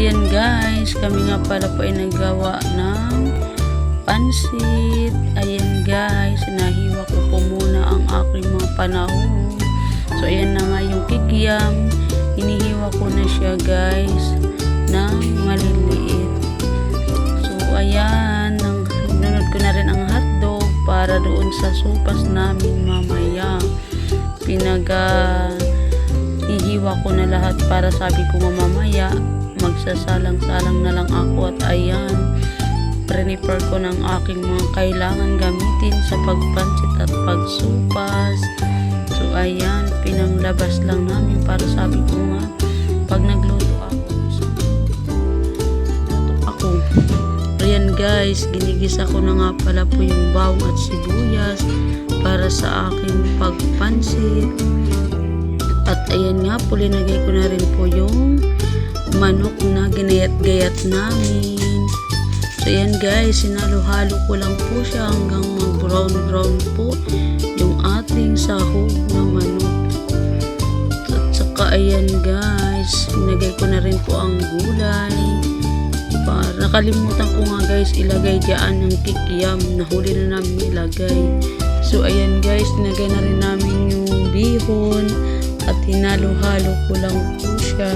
ayan guys, kami nga pala po ay naggawa ng pansit. Ayan guys, nahiwa ko po muna ang aking mga panahon. So ayan na nga yung kikiam. Hinihiwa ko na siya guys ng maliliit. So ayan, nunod ko na rin ang hotdog para doon sa sopas namin mamaya. Hihiwa ko na lahat para sabi ko mamaya magsasalang-salang na lang ako. At ayan, prepare ko ng aking mga kailangan gamitin sa pagpansit at pagsupas. So ayan, pinanglabas lang namin para sabi ko nga pag nagluto ako. Ayan guys, ginigisa ko na nga pala po yung bawang at sibuyas para sa aking pagpansit. At ayan nga po, linagay ko na rin po yung manok na ginayat-gayat namin. So ayan guys, sinalo-halo ko lang po siya hanggang mag-brown po yung ating sahog na manok. At saka ayan guys, linagay ko na rin po ang gulay. Nakalimutan ko nga guys ilagay dyan ng kikiam, nahuli na namin ilagay. So ayan guys, nilagay na rin namin yung bihon at hinalo-halo ko lang po siya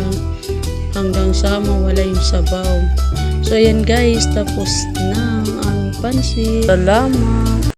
hanggang sa mawala yung sabaw. So ayan guys, tapos na ang pansit. Salamat!